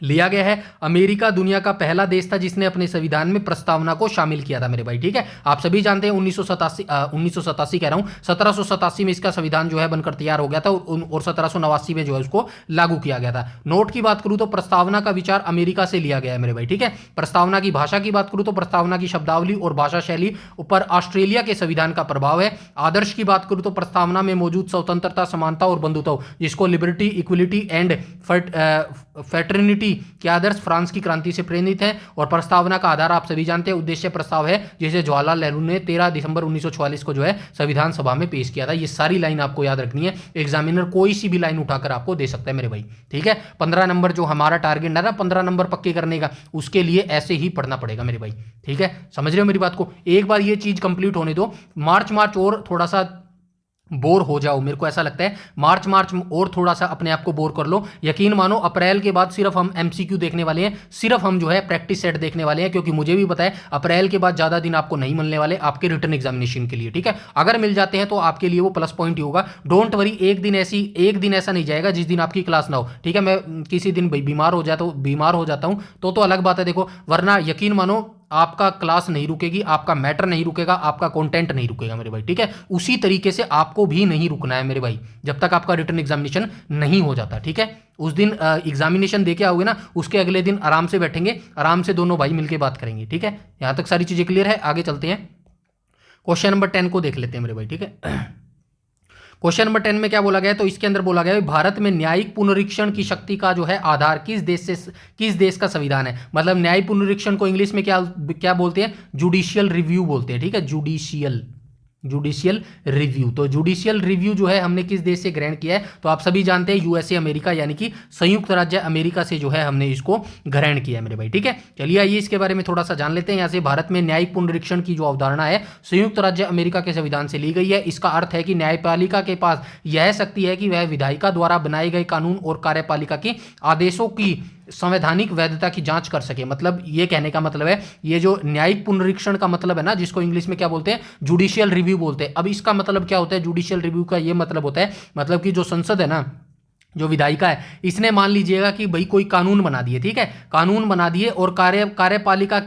लिया गया है। अमेरिका दुनिया का पहला देश था जिसने अपने संविधान में प्रस्तावना को शामिल किया था मेरे भाई, ठीक है। आप सभी जानते हैं 1987 कह रहा हूं, 1787 में इसका संविधान जो है बनकर तैयार हो गया था, और 1789 में जो है उसको लागू किया गया था। नोट की बात करूं तो प्रस्तावना का विचार अमेरिका से लिया गया है मेरे भाई, ठीक है। प्रस्तावना की भाषा की बात करूं तो प्रस्तावना की शब्दावली और भाषा शैली ऊपर ऑस्ट्रेलिया के संविधान का प्रभाव है। आदर्श की बात करूं तो प्रस्तावना में मौजूद स्वतंत्रता, समानता और बंधुत्व, जिसको लिबर्टी, इक्वलिटी एंड फ्रेटर्निटी थी कि आदर्श फ्रांस की क्रांति से प्रेरित है और प्रस्तावना का आधार आप सभी जानते हैं उद्देश्य प्रस्ताव है जिसे जवाहरलाल नेहरू ने 13 दिसंबर 1944 को जो है संविधान सभा में पेश किया था। ये सारी लाइन आपको याद रखनी है, एग्जामिनर कोई सी भी लाइन उठाकर आपको दे सकता है मेरे भाई। ठीक है, 15 नंबर जो हमारा टारगेट है ना 15 नंबर पक्के करने का, उसके लिए ऐसे ही पढ़ना पड़ेगा मेरे भाई। ठीक है, समझ रहे हो मेरी बात को। एक बार ये चीज कंप्लीट होने दो, मार्च और थोड़ा सा बोर हो जाओ, मेरे को ऐसा लगता है मार्च और थोड़ा सा अपने आप को बोर कर लो। यकीन मानो अप्रैल के बाद सिर्फ हम एमसीक्यू देखने वाले हैं, सिर्फ हम जो है प्रैक्टिस सेट देखने वाले हैं, क्योंकि मुझे भी पता है अप्रैल के बाद ज़्यादा दिन आपको नहीं मिलने वाले आपके रिटर्न एग्जामिनेशन के लिए। ठीक है, अगर मिल जाते हैं तो आपके लिए वो प्लस पॉइंट ही होगा। डोंट वरी, एक दिन ऐसा नहीं जाएगा जिस दिन आपकी क्लास ना हो। ठीक है, मैं किसी दिन बीमार हो जाता हूँ तो अलग बात है देखो, वरना यकीन मानो आपका क्लास नहीं रुकेगी, आपका मैटर नहीं रुकेगा, आपका कंटेंट नहीं रुकेगा मेरे भाई। ठीक है, उसी तरीके से आपको भी नहीं रुकना है मेरे भाई जब तक आपका रिटर्न एग्जामिनेशन नहीं हो जाता। ठीक है, उस दिन एग्जामिनेशन देके आओगे ना, उसके अगले दिन आराम से बैठेंगे, आराम से दोनों भाई मिलकर बात करेंगे। ठीक है, यहां तक सारी चीजें क्लियर है। आगे चलते हैं, क्वेश्चन नंबर 10 को देख लेते हैं मेरे भाई। ठीक है, क्वेश्चन नंबर 10 में क्या बोला गया है, तो इसके अंदर बोला गया है भारत में न्यायिक पुनरीक्षण की शक्ति का जो है आधार किस देश का संविधान है। मतलब न्यायिक पुनरीक्षण को इंग्लिश में क्या बोलते हैं, जुडिशियल रिव्यू बोलते हैं। ठीक है, जुडिशियल रिव्यू। तो जुडिशियल रिव्यू जो है हमने किस देश से ग्रहण किया है, तो आप सभी जानते हैं यूएसए अमेरिका, यानी कि संयुक्त राज्य अमेरिका से जो है हमने इसको ग्रहण किया है मेरे भाई। ठीक है, चलिए आइए इसके बारे में थोड़ा सा जान लेते हैं। यहाँ से भारत में न्यायिक पुनरीक्षण की जो अवधारणा है संयुक्त राज्य अमेरिका के संविधान से ली गई है। इसका अर्थ है कि न्यायपालिका के पास यह शक्ति है कि वह विधायिका द्वारा बनाए गए कानून और कार्यपालिका के आदेशों की संवैधानिक वैधता की जांच कर सके। मतलब ये कहने का मतलब है, ये जो न्यायिक पुनरीक्षण का मतलब है ना, जिसको इंग्लिश में क्या बोलते हैं, जुडिशियल रिव्यू बोलते हैं। अब इसका मतलब क्या होता है, जुडिशियल रिव्यू का ये मतलब होता है, मतलब कि जो संसद है ना, जो विधायिका है, इसने मान लीजिएगा कि भाई कोई कानून बना दिए। ठीक है, कानून बना दिए और कार्यपालिका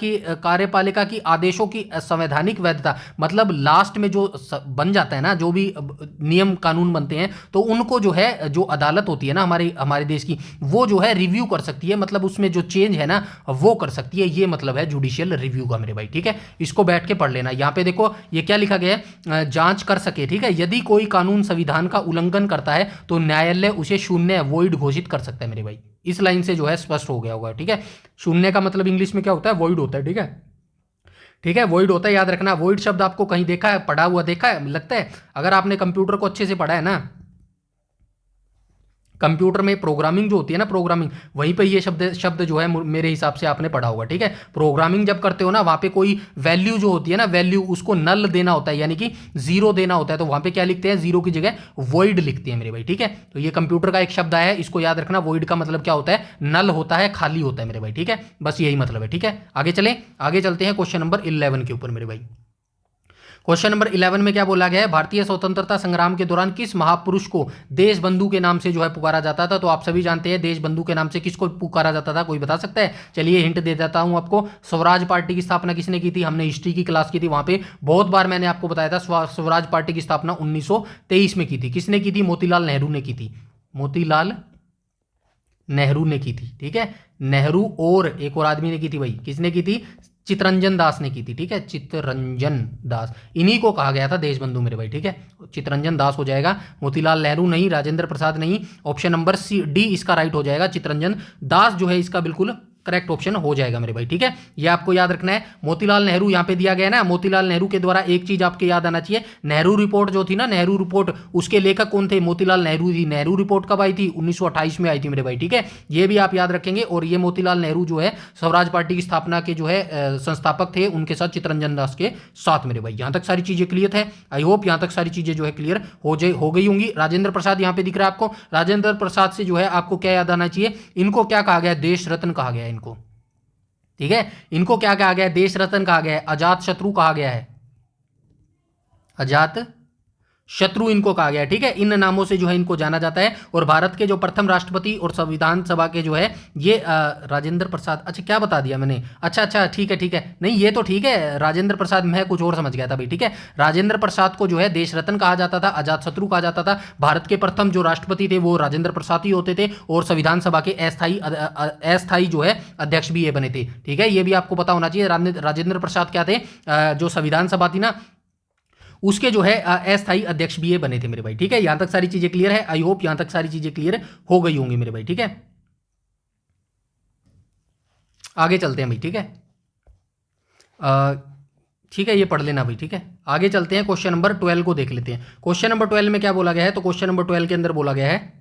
की आदेशों की संवैधानिक वैधता, मतलब लास्ट में जो बन जाता है ना, जो भी नियम कानून बनते हैं, तो उनको जो है, जो अदालत होती है ना हमारे देश की, वो जो है रिव्यू कर सकती है, मतलब उसमें जो चेंज है ना वो कर सकती है। ये मतलब है जुडिशियल रिव्यू का मेरे भाई। ठीक है, इसको बैठ के पढ़ लेना। यहाँ पे देखो ये क्या लिखा गया है, जांच कर सके। ठीक है, यदि कोई कानून संविधान का उल्लंघन करता है तो न्यायालय उसे शून्य वॉइड घोषित कर सकता है मेरे भाई। इस लाइन से जो है स्पष्ट हो गया होगा। ठीक है, शून्य का मतलब इंग्लिश में क्या होता है, वॉइड होता है। ठीक है, ठीक है, वॉइड होता है, याद रखना। वॉइड शब्द आपको कहीं देखा है, पढ़ा हुआ देखा है, लगता है अगर आपने कंप्यूटर को अच्छे से पढ़ा है ना, कंप्यूटर में प्रोग्रामिंग जो होती है ना, प्रोग्रामिंग, वहीं पे ये शब्द जो है मेरे हिसाब से आपने पढ़ा होगा। ठीक है, प्रोग्रामिंग जब करते हो ना, वहां पे कोई वैल्यू जो होती है ना, वैल्यू उसको नल देना होता है, यानी कि जीरो देना होता है, तो वहां पे क्या लिखते हैं, जीरो की जगह वॉइड लिखते हैं मेरे भाई। ठीक है, तो ये कंप्यूटर का एक शब्द आया है, इसको याद रखना। वॉइड का मतलब क्या होता है, नल होता है, खाली होता है मेरे भाई। ठीक है, बस यही मतलब है। ठीक है, आगे चलते हैं क्वेश्चन नंबर 11 के ऊपर मेरे भाई। क्वेश्चन नंबर 11 में क्या बोला गया है, भारतीय स्वतंत्रता संग्राम के दौरान किस महापुरुष को देशबंधु के नाम से जो है पुकारा जाता था। तो आप सभी जानते हैं देशबंधु के नाम से किसको पुकारा जाता था, कोई बता सकता है। चलिए हिंट दे देता हूं आपको, स्वराज पार्टी की स्थापना किसने की थी, हमने हिस्ट्री की क्लास की थी, वहां पे बहुत बार मैंने आपको बताया था स्वराज पार्टी की स्थापना 1923 में की थी। किसने की थी, मोतीलाल नेहरू ने की थी, मोतीलाल नेहरू ने की थी। ठीक है, नेहरू और एक और आदमी ने की थी भाई, किसने की थी, चितरंजन दास ने की थी। ठीक है, चितरंजन दास, इन्हीं को कहा गया था देशबंधु मेरे भाई। ठीक है, चितरंजन दास हो जाएगा, मोतीलाल नेहरू नहीं, राजेंद्र प्रसाद नहीं। ऑप्शन नंबर डी इसका राइट हो जाएगा, चितरंजन दास जो है इसका बिल्कुल करेक्ट ऑप्शन हो जाएगा मेरे भाई। ठीक है, ये आपको याद रखना है। मोतीलाल नेहरू यहां पे दिया गया है ना, मोतीलाल नेहरू के द्वारा एक चीज आपके याद आना चाहिए, नेहरू रिपोर्ट जो थी ना, नेहरू रिपोर्ट, उसके लेखक कौन थे, मोतीलाल नेहरू थी। नेहरू रिपोर्ट कब आई थी, 1928 में आई थी मेरे भाई। ठीक है, ये भी आप याद रखेंगे। और ये मोतीलाल नेहरू जो है स्वराज पार्टी की स्थापना के जो है संस्थापक थे, उनके साथ चितरंजन दास के साथ मेरे भाई। यहां तक सारी चीजें क्लियर है, आई होप यहां तक सारी चीजें जो है क्लियर हो गई होंगी। राजेंद्र प्रसाद यहां पे दिख रहा है आपको, राजेंद्र प्रसाद से जो है आपको क्या याद आना चाहिए, इनको क्या कहा गया, देश रत्न कहा गया है इनको। ठीक है, इनको क्या कहा गया है, देश रत्न कहा गया है, अजात शत्रु कहा गया है, अजात शत्रु इनको कहा गया है। ठीक है, इन नामों से जो है इनको जाना जाता है। और भारत के जो प्रथम राष्ट्रपति और संविधान सभा के जो है ये राजेंद्र प्रसाद, अच्छा क्या बता दिया मैंने, अच्छा ठीक है, नहीं ये तो ठीक है, राजेंद्र प्रसाद, मैं कुछ और समझ गया था भाई। ठीक है, राजेंद्र प्रसाद को जो है देश रत्न कहा जाता था, अजात शत्रु कहा जाता था। भारत के प्रथम जो राष्ट्रपति थे वो राजेंद्र प्रसाद ही होते थे, और संविधान सभा के अस्थायी जो है अध्यक्ष भी ये बने थे। ठीक है, ये भी आपको पता होना चाहिए। राजेंद्र प्रसाद क्या थे, जो संविधान सभा थी ना उसके जो है अस्थायी अध्यक्ष भी ये बने थे मेरे भाई। ठीक है, यहां तक सारी चीजें क्लियर है, आई होप यहां तक सारी चीजें क्लियर हो गई होंगी मेरे भाई। ठीक है, आगे चलते हैं भाई, ठीक है। ठीक है, ये पढ़ लेना भाई, ठीक है। आगे चलते हैं, क्वेश्चन नंबर 12 को देख लेते हैं। क्वेश्चन नंबर 12 में क्या बोला गया है, तो क्वेश्चन नंबर 12 के अंदर बोला गया है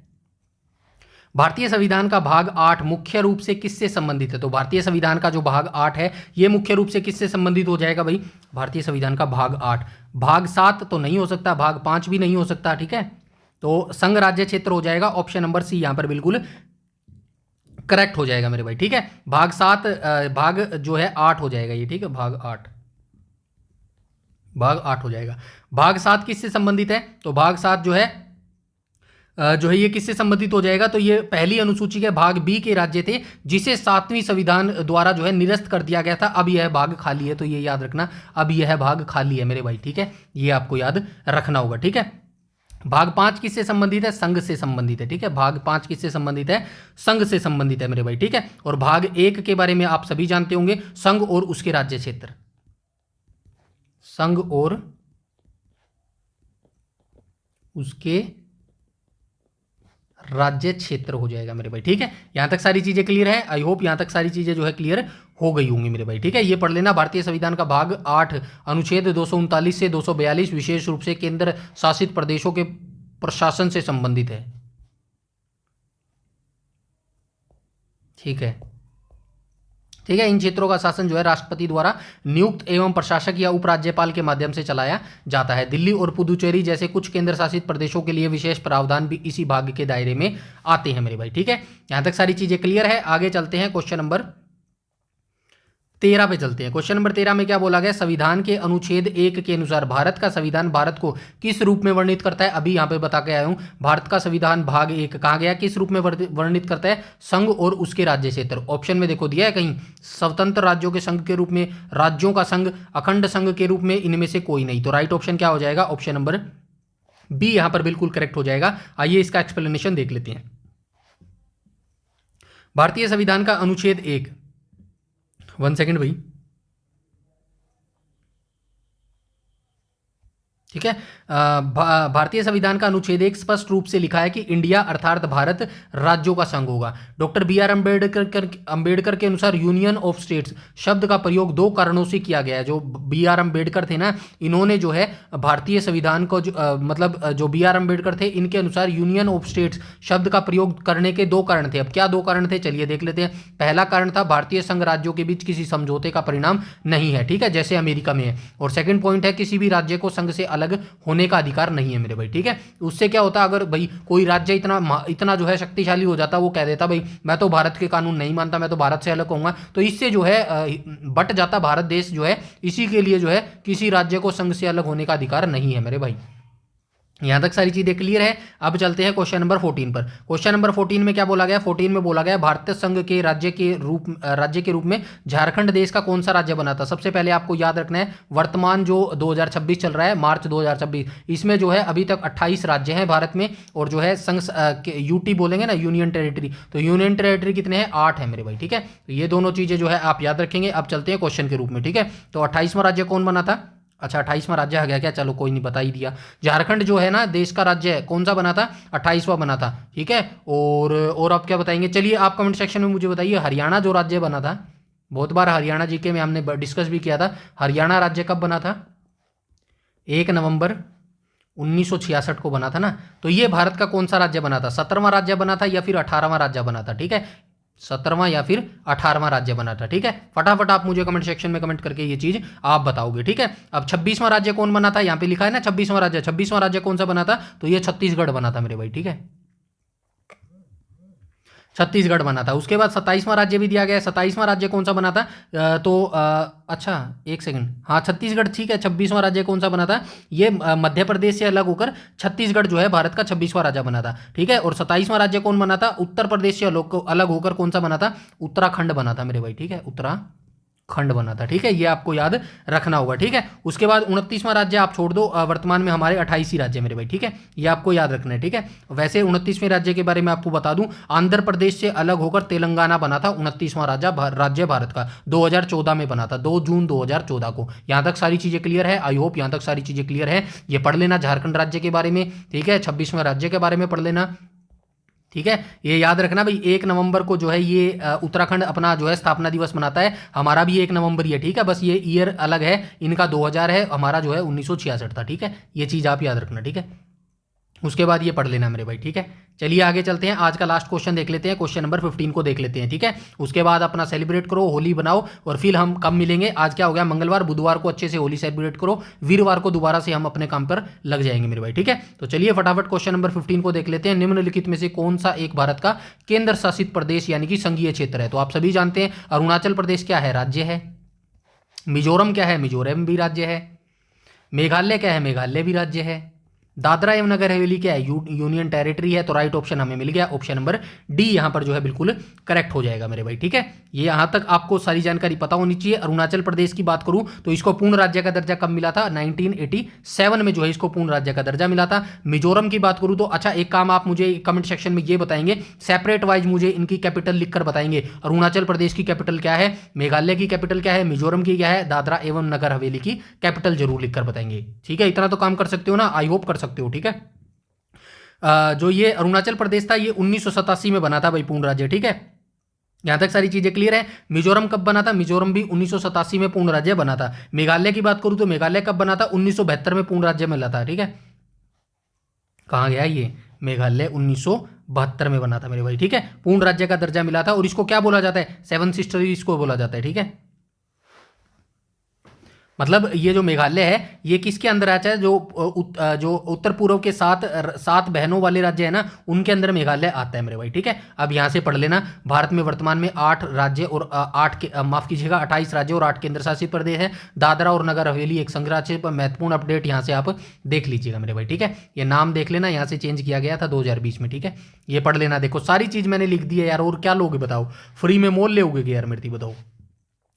भारतीय संविधान का भाग 8 मुख्य रूप से किससे संबंधित है। तो भारतीय संविधान का जो भाग 8 है ये मुख्य रूप से किससे संबंधित हो जाएगा भाई, भारतीय संविधान का भाग 8। भाग 7 तो नहीं हो सकता, भाग 5 भी नहीं हो सकता, ठीक है। तो संघ राज्य क्षेत्र हो जाएगा, ऑप्शन नंबर सी यहां पर बिल्कुल करेक्ट हो जाएगा मेरे भाई, ठीक है। भाग 7 भाग जो है 8 हो जाएगा ये, ठीक है। भाग 8 हो जाएगा। भाग 7 किससे संबंधित है, तो भाग 7 जो है ये किससे संबंधित हो जाएगा, तो ये पहली अनुसूची के भाग बी के राज्य थे जिसे 7वीं संविधान द्वारा जो है निरस्त कर दिया गया था। अब यह भाग खाली है, तो ये याद रखना, अब यह भाग खाली है मेरे भाई, ठीक है। ये आपको याद रखना होगा, ठीक है। भाग 5 किससे संबंधित है, संघ से संबंधित है, ठीक है। भाग 5 किससे संबंधित है, संघ से संबंधित है मेरे भाई, ठीक है। और भाग 1 के बारे में आप सभी जानते होंगे, संघ और उसके राज्य क्षेत्र, संघ और उसके राज्य क्षेत्र हो जाएगा मेरे भाई, ठीक है। यहां तक सारी चीजें क्लियर है, आई होप यहां तक सारी चीजें जो है क्लियर हो गई होंगी मेरे भाई, ठीक है। ये पढ़ लेना, भारतीय संविधान का भाग 8 अनुच्छेद 239 से 242 विशेष रूप से केंद्र शासित प्रदेशों के प्रशासन से संबंधित है, ठीक है। ठीक है, इन क्षेत्रों का शासन जो है राष्ट्रपति द्वारा नियुक्त एवं प्रशासक या उपराज्यपाल के माध्यम से चलाया जाता है। दिल्ली और पुदुचेरी जैसे कुछ केंद्र शासित प्रदेशों के लिए विशेष प्रावधान भी इसी भाग के दायरे में आते हैं मेरे भाई, ठीक है। यहां तक सारी चीजें क्लियर है। आगे चलते हैं, क्वेश्चन नंबर 13 पे चलते हैं। क्वेश्चन नंबर 13 में क्या बोला गया, संविधान के अनुच्छेद 1 के अनुसार भारत का संविधान भारत को किस रूप में वर्णित करता है। अभी यहां पे बता के आया हूं, भारत का संविधान भाग 1 कहा गया, किस रूप में वर्णित करता है, संघ और उसके राज्य क्षेत्र। ऑप्शन में देखो दिया है कहीं, स्वतंत्र राज्यों के संघ के रूप में, राज्यों का संघ, अखंड संघ के रूप में, इनमें से कोई नहीं। तो राइट ऑप्शन क्या हो जाएगा, ऑप्शन नंबर बी यहां पर बिल्कुल करेक्ट हो जाएगा। आइए इसका एक्सप्लेनेशन देख लेते हैं। भारतीय संविधान का अनुच्छेद 1, 1 सेकेंड भाई, ठीक है। भारतीय संविधान का अनुच्छेद 1 स्पष्ट रूप से लिखा है कि इंडिया अर्थात भारत राज्यों का संघ होगा। Doctor B R. अंबेडकर के अनुसार यूनियन ऑफ स्टेट्स शब्द का प्रयोग 2 कारणों से किया गया है। जो बी.आर. अंबेडकर थे ना, इन्होंने जो है भारतीय संविधान को जो बी.आर. अंबेडकर थे, इनके अनुसार यूनियन ऑफ स्टेट्स शब्द का प्रयोग करने के 2 कारण थे। अब क्या 2 कारण थे, चलिए देख लेते हैं। पहला कारण था भारतीय संघ राज्यों के बीच किसी समझौते का परिणाम नहीं है, ठीक है, जैसे अमेरिका में है। और सेकंड पॉइंट है, किसी भी राज्य को संघ से अलग होने का अधिकार नहीं है मेरे भाई, ठीक है। उससे क्या होता, अगर भाई कोई राज्य इतना जो है शक्तिशाली हो जाता, वो कह देता भाई मैं तो भारत के कानून नहीं मानता, मैं तो भारत से अलग होऊंगा, तो इससे जो है बट जाता भारत देश जो है। इसी के लिए जो है किसी राज्य को संघ से अलग होने का अधिकार नहीं है मेरे भाई। यहां तक सारी चीजें क्लियर है। अब चलते हैं क्वेश्चन नंबर 14 पर। क्वेश्चन नंबर 14 में क्या बोला गया, 14 में बोला गया भारतीय संघ के राज्य के रूप में झारखंड देश का कौन सा राज्य बना था। सबसे पहले आपको याद रखना है, वर्तमान जो 2026 चल रहा है, मार्च 2026, इसमें जो है अभी तक 28 राज्य हैं भारत में। और जो है संघ यूटी बोलेंगे ना, यूनियन टेरिटरी, तो यूनियन टेरिटरी कितने हैं, 8 है मेरे भाई, ठीक है। तो ये दोनों चीजें जो है आप याद रखेंगे। अब चलते हैं क्वेश्चन के रूप में, ठीक है। तो 28वां राज्य कौन बना था, अच्छा 28वां राज्य आ गया क्या, चलो कोई नहीं, बता ही दिया। झारखंड जो है ना देश का राज्य है, कौन सा बना था, 28वां बना था, ठीक है। और आप क्या बताएंगे, चलिए आप कमेंट सेक्शन में मुझे बताइए, हरियाणा जो राज्य बना था, बहुत बार हरियाणा जीके में हमने डिस्कस भी किया था, हरियाणा राज्य कब बना था, 1 नवंबर 1966 को बना था ना। तो ये भारत का कौन सा राज्य बना था, 17वां राज्य बना था या फिर 18वां राज्य बना था, ठीक है। 17वां या फिर 18वां राज्य बना था, ठीक है। फटाफट आप मुझे कमेंट सेक्शन में कमेंट करके ये चीज आप बताओगे, ठीक है। अब 26वां राज्य कौन बना था, यहां पे लिखा है ना 26वां राज्य, 26वां राज्य कौन सा बना था, तो ये छत्तीसगढ़ बना था मेरे भाई, ठीक है, छत्तीसगढ़ बना था। उसके बाद 27वां राज्य भी दिया गया है, 27वां राज्य कौन सा बना था, अच्छा 1 सेकंड, हाँ छत्तीसगढ़, ठीक है। 26वां राज्य कौन सा बना था, ये मध्य प्रदेश से अलग होकर छत्तीसगढ़ जो है भारत का 26वां राज्य बना था, ठीक है। और 27वां राज्य कौन बना था, उत्तर प्रदेश से अलग होकर कौन सा बना था, उत्तराखंड बना था मेरे भाई, ठीक है, उत्तराखंड बना था, ठीक है। ये आपको याद रखना होगा, ठीक है। उसके बाद 29वां राज्य आप छोड़ दो, वर्तमान में हमारे 28 ही राज्य मेरे भाई, ठीक है, ये आपको याद रखना है, ठीक है। वैसे 29वें राज्य के बारे में आपको बता दूं, आंध्र प्रदेश से अलग होकर तेलंगाना बना था 29वां राज्य भारत का, 2014 में बना था, 2 जून 2014 को। यहां तक सारी चीजें क्लियर है, आई होप यहां तक सारी चीजें क्लियर है। ये पढ़ लेना झारखंड राज्य के बारे में, ठीक है, 26वें राज्य के बारे में पढ़ लेना। ठीक है, ये याद रखना भाई। 1 नवंबर को जो है ये उत्तराखंड अपना जो है स्थापना दिवस मनाता है। हमारा भी 1 नवंबर ही है, ठीक है, बस ये ईयर अलग है। इनका 2000 है, हमारा जो है 1966 था, ठीक है। ये चीज़ आप याद रखना, ठीक है। उसके बाद ये पढ़ लेना मेरे भाई, ठीक है। चलिए आगे चलते हैं, आज का लास्ट क्वेश्चन देख लेते हैं, क्वेश्चन नंबर 15 को देख लेते हैं, ठीक है। उसके बाद अपना सेलिब्रेट करो, होली बनाओ, और फिर हम कब मिलेंगे? आज क्या हो गया, मंगलवार। बुधवार को अच्छे से होली सेलिब्रेट करो, वीरवार को दोबारा से हम अपने काम पर लग जाएंगे मेरे भाई, ठीक है। तो चलिए फटाफट क्वेश्चन नंबर 15 को देख लेते हैं। निम्नलिखित में से कौन सा एक भारत का केंद्र शासित प्रदेश यानी कि संघीय क्षेत्र है? तो आप सभी जानते हैं अरुणाचल प्रदेश क्या है, राज्य है। मिजोरम क्या है, मिजोरम भी राज्य है। मेघालय क्या है, मेघालय भी राज्य है। दादरा एवं नगर हवेली क्या है, यूनियन टेरिटरी है। तो राइट ऑप्शन हमें मिल गया, ऑप्शन नंबर डी यहां पर जो है बिल्कुल करेक्ट हो जाएगा मेरे भाई, ठीक है। ये यहां तक आपको सारी जानकारी पता होनी चाहिए। अरुणाचल प्रदेश की बात करूं तो इसको पूर्ण राज्य का दर्जा कब मिला था? 1987 में जो है इसको पूर्ण राज्य का दर्जा मिला था। मिजोरम की बात करूं तो अच्छा एक काम आप मुझे कमेंट सेक्शन में ये बताएंगे, सेपरेट वाइज मुझे इनकी कैपिटल लिखकर बताएंगे। अरुणाचल प्रदेश की कैपिटल क्या है, मेघालय की कैपिटल क्या है, मिजोरम की क्या है, दादरा एवं नगर हवेली की कैपिटल जरूर लिखकर बताएंगे, ठीक है। इतना तो काम कर सकते हो ना, आई होप कर सकते हो, ठीक है। जो ये अरुणाचल प्रदेश था ये 1987 में बना था भाई, पूर्ण राज्य, ठीक है। यहां तक सारी चीजें क्लियर है। मिजोरम कब बना था? मिजोरम भी 1987 में पूर्ण राज्य बना था। मेघालय की बात करूं तो मेघालय कब बना था? 1972 में पूर्ण राज्य मिला था, ठीक है। कहां गया ये? मेघालय 1972 में बना था मेरे भाई, ठीक है। पूर्ण राज्य का दर्जा मिला था, और इसको क्या बोला जाता है? 7 सिस्टर इसको बोला जाता है, ठीक है। मतलब ये जो मेघालय है ये किसके अंदर आता है? जो उत्तर पूर्व के 7 बहनों वाले राज्य है ना, उनके अंदर मेघालय आता है मेरे भाई, ठीक है। अब यहां से पढ़ लेना, भारत में वर्तमान में 8 राज्य और 28 राज्य और 8 केंद्र शासित प्रदेश है। दादरा और नगर हवेली एक संघ राज्य पर महत्वपूर्ण अपडेट यहां से आप देख लीजिएगा मेरे भाई, ठीक है। ये नाम देख लेना, यहां से चेंज किया गया था 2020 में, ठीक है। ये पढ़ लेना, देखो सारी चीज मैंने लिख दी है यार, और क्या लोगे बताओ? फ्री में मोल लोगे यार मेरी, बताओ।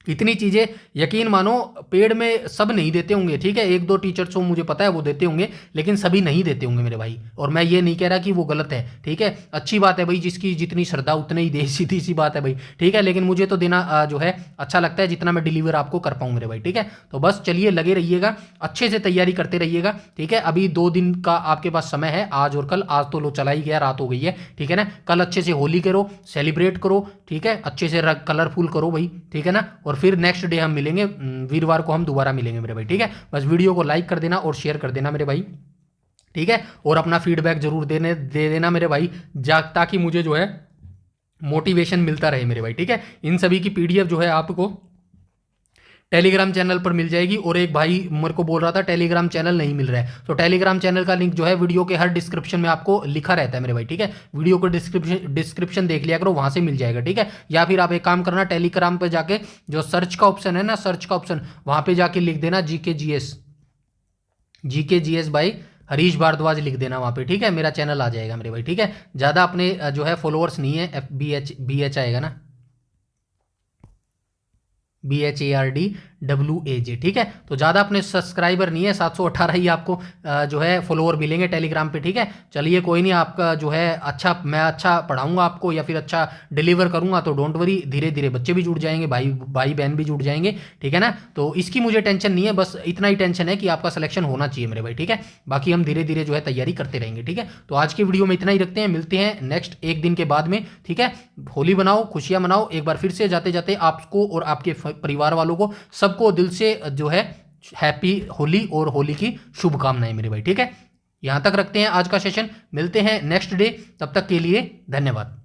इतनी चीजें यकीन मानो पेड़ में सब नहीं देते होंगे, ठीक है। 1-2 टीचर्स को मुझे पता है वो देते होंगे, लेकिन सभी नहीं देते होंगे मेरे भाई। और मैं ये नहीं कह रहा कि वो गलत है, ठीक है। अच्छी बात है भाई, जिसकी जितनी श्रद्धा उतनी ही दे, सीधी सी बात है भाई, ठीक है। लेकिन मुझे तो देना जो है अच्छा लगता है, जितना मैं डिलीवर आपको कर पाऊँ मेरे भाई, ठीक है। तो बस चलिए लगे रहिएगा, अच्छे से तैयारी करते रहिएगा, ठीक है। अभी 2 दिन का आपके पास समय है, आज और कल। आज तो लो चला ही गया, रात हो गई है, ठीक है ना। कल अच्छे से होली करो, सेलिब्रेट करो, ठीक है। अच्छे से कलरफुल करो भाई, ठीक है ना। और फिर नेक्स्ट डे हम मिलेंगे, वीरवार को हम दोबारा मिलेंगे मेरे भाई, ठीक है। बस वीडियो को लाइक कर देना और शेयर कर देना मेरे भाई, ठीक है। और अपना फीडबैक जरूर दे देना मेरे भाई, ताकि मुझे जो है मोटिवेशन मिलता रहे मेरे भाई, ठीक है। इन सभी की पीडीएफ जो है आपको टेलीग्राम चैनल पर मिल जाएगी। और एक भाई मेरे को बोल रहा था टेलीग्राम चैनल नहीं मिल रहा है, तो टेलीग्राम चैनल का लिंक जो है वीडियो के हर डिस्क्रिप्शन में आपको लिखा रहता है मेरे भाई, ठीक है। वीडियो को डिस्क्रिप्शन देख लिया करो, वहां से मिल जाएगा, ठीक है। या फिर आप एक काम करना, टेलीग्राम पर जाके जो सर्च का ऑप्शन है ना, सर्च का ऑप्शन, वहां पर जाके लिख देना जीके जीएस भाई हरीश भारद्वाज लिख देना वहां पे, ठीक है। मेरा चैनल आ जाएगा मेरे भाई, ठीक है। ज्यादा अपने जो है फॉलोअर्स नहीं है, BH आएगा ना, BHARDWAJ, ठीक है। तो ज़्यादा अपने सब्सक्राइबर नहीं है, 718 ही आपको जो है फॉलोअर मिलेंगे टेलीग्राम पे, ठीक है। चलिए कोई नहीं, आपका जो है अच्छा, मैं अच्छा पढ़ाऊंगा आपको या फिर अच्छा डिलीवर करूंगा, तो डोंट वरी, धीरे धीरे बच्चे भी जुड़ जाएंगे, भाई बहन भी जुड़ जाएंगे, ठीक है ना। तो इसकी मुझे टेंशन नहीं है, बस इतना ही टेंशन है कि आपका सिलेक्शन होना चाहिए मेरे भाई, ठीक है। बाकी हम धीरे धीरे जो है तैयारी करते रहेंगे, ठीक है। तो आज की वीडियो में इतना ही रखते हैं, मिलते हैं नेक्स्ट 1 दिन के बाद में, ठीक है। होली बनाओ, खुशियां मनाओ। एक बार फिर से जाते जाते आपको और आपके परिवार वालों को सबको दिल से जो है हैप्पी होली और होली की शुभकामनाएं मेरे भाई, ठीक है। यहां तक रखते हैं आज का सेशन, मिलते हैं नेक्स्ट डे, तब तक के लिए धन्यवाद।